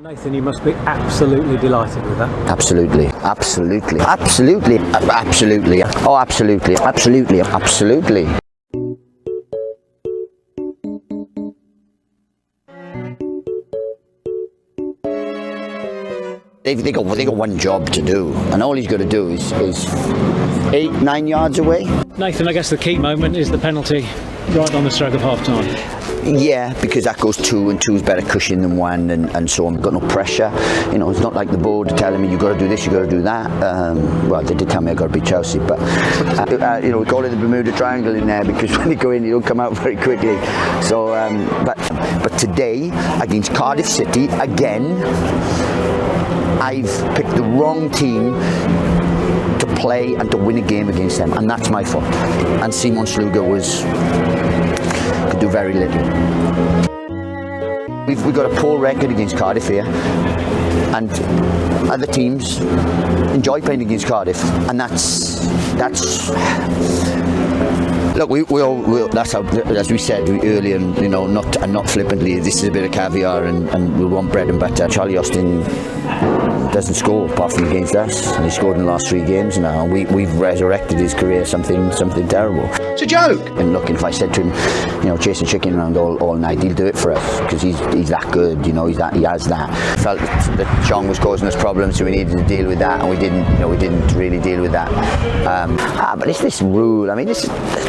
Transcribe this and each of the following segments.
Nathan, you must be absolutely delighted with that. Absolutely, absolutely, absolutely, absolutely. Oh, absolutely, absolutely, absolutely. They got one job to do, and all he's got to do is 8-9 yards away. Nathan, I guess the key moment is the penalty right on the stroke of half-time. Yeah, because that goes 2 and 2 is better cushion than 1, and so I've got no pressure. You know, it's not like the board telling me you've got to do this, you've got to do that. Well, they did tell me I've got to beat Chelsea, but you know, we call it the Bermuda Triangle in there because when you go in, you don't come out very quickly. So, but today against Cardiff City again, I've picked the wrong team to play and to win a game against them, and that's my fault. And Simon Sluga could do very little. We've got a poor record against Cardiff here, and other teams enjoy playing against Cardiff, and that's. Look, that's how, as we said earlier, you know, not flippantly, this is a bit of caviar, and we want bread and butter. Charlie Austin doesn't score apart from against us, and he scored in the last 3 games now. We've resurrected his career, something terrible. It's a joke. And look, if I said to him, you know, chasing chicken around all night, he'll do it for us because he's that good, you know. He has that. Felt that John was causing us problems, so we needed to deal with that, and we didn't really deal with that. But it's this rule. I mean,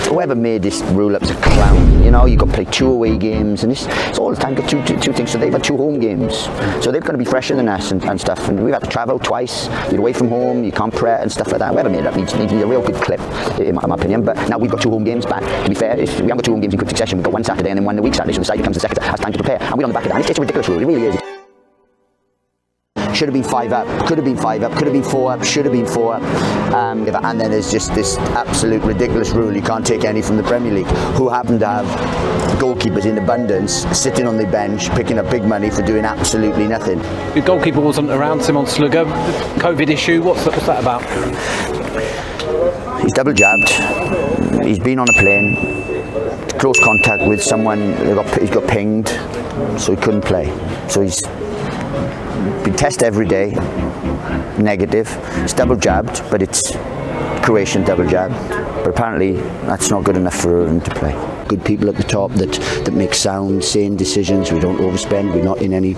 whoever made this rule up is a clown. You know, you've got to play 2 away games, and it's all the time got two things. So they've had 2 home games, so they're going to be fresher than us and stuff. And we've had to travel twice. You're away from home, you can't prep and stuff like that. Whoever made it up needs a real good clip, in my opinion. But now we've got 2 home games back. To be fair, we haven't got 2 home games in quick succession. We've got 1 Saturday and then 1 the week Saturday. So the side comes the second has time to prepare, and we're on the back of that. It's a ridiculous rule. It really is. Should have been 5 up, could have been 5 up, could have been 4 up, should have been 4 up. And then there's just this absolute ridiculous rule: you can't take any from the Premier League, who happen to have goalkeepers in abundance sitting on the bench picking up big money for doing absolutely nothing. The goalkeeper wasn't around, Simon Sluga. COVID issue, what's that about? He's double jabbed, he's been on a plane, close contact with someone, he's got pinged, so he couldn't play. So he's been tested every day, negative. It's double jabbed, but it's Croatian double jabbed. But apparently that's not good enough for him to play. Good people at the top that make sound, sane decisions. We don't overspend. We're not in any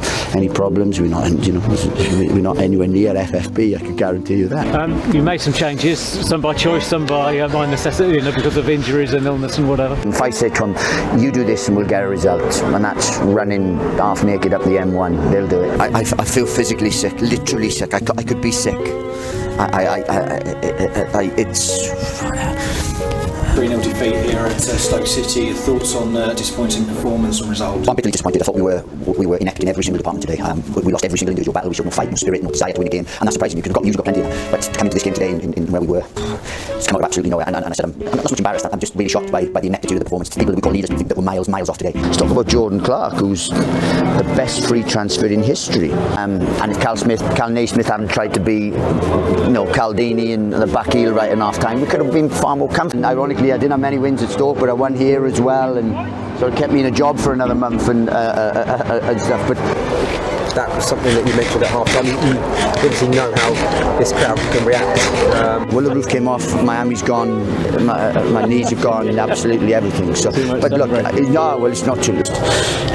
problems. We're not, we're not anywhere near FFP. I can guarantee you that. You made some changes, some by choice, some by necessity, you know, because of injuries and illness and whatever. If I say to them, "You do this and we'll get a result," and that's running half naked up the M1, they'll do it. I feel physically sick, literally sick. I could be sick. It's 3-0 defeat here at Stoke City. Your thoughts on disappointing performance and result? I'm bitterly disappointed. I thought we were inept in every single department today. We lost every single individual battle. We showed no fight, no spirit, no desire to win a game, and that's surprising. You could have got plenty of them, but to come into this game today in where we were, it's come out of absolutely nowhere. And I said I'm not so much embarrassed. I'm just really shocked by the ineptitude of the performance. People that we call leaders that were miles off today. Let's talk about Jordan Clark, who's the best free transfer in history. And if Cal Naismith hadn't tried to be, Caldini in the back heel right in half time, we could have been far more comfortable. Ironically, I didn't have many wins at Stoke, but I won here as well, and so it kept me in a job for another month and stuff. But that was something that you mentioned at half-time. You obviously know how this crowd can react. Well, the roof came off, Miami's gone, my knees are gone, and absolutely everything. So, but look, it's not too late.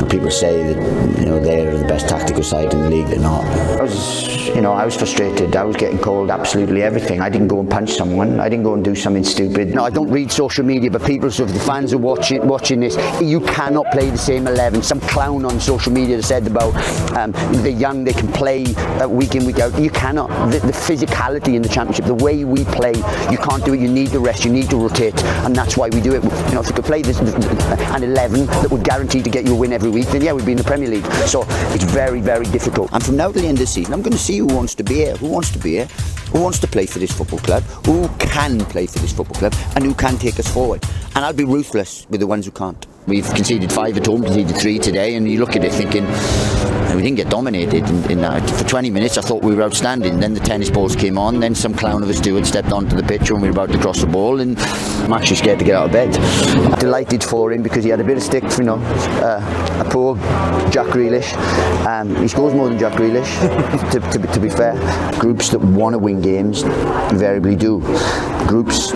People say that they're the best tactical side in the league. They're not. I was frustrated. I was getting called absolutely everything. I didn't go and punch someone. I didn't go and do something stupid. No, I don't read social media, but people, so if the fans are watching this, you cannot play the same 11. Some clown on social media said about they're young, they can play week in, week out. You cannot. The physicality in the Championship, the way we play, you can't do it. You need to rest, you need to rotate, and that's why we do it. If we could play an 11 that would guarantee to get you a win every week, then yeah, we'd be in the Premier League. So it's very, very difficult. And from now to the end of the season, I'm going to see who wants to be here, who wants to play for this football club, who can play for this football club, and who can take us forward. And I'll be ruthless with the ones who can't. We've conceded 5 at home, conceded 3 today, and you look at it thinking, we didn't get dominated in that. For 20 minutes I thought we were outstanding. Then the tennis balls came on, then some clown of a steward stepped onto the pitch when we were about to cross the ball, and I'm actually scared to get out of bed. Delighted for him because he had a bit of stick, you know, a poor Jack Grealish. He scores more than Jack Grealish, to be fair. Groups that want to win games invariably do. Groups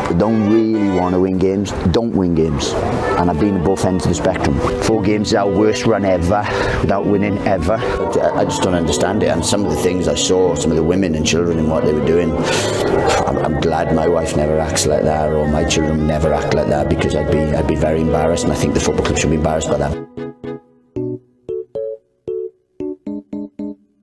that don't really want to win games don't win games, and I've been at both ends of the spectrum. 4 games is our worst run ever without winning ever. I just don't understand it, and some of the things I saw, some of the women and children and what they were doing, I'm glad my wife never acts like that, or my children never act like that, because I'd be very embarrassed, and I think the football club should be embarrassed by that.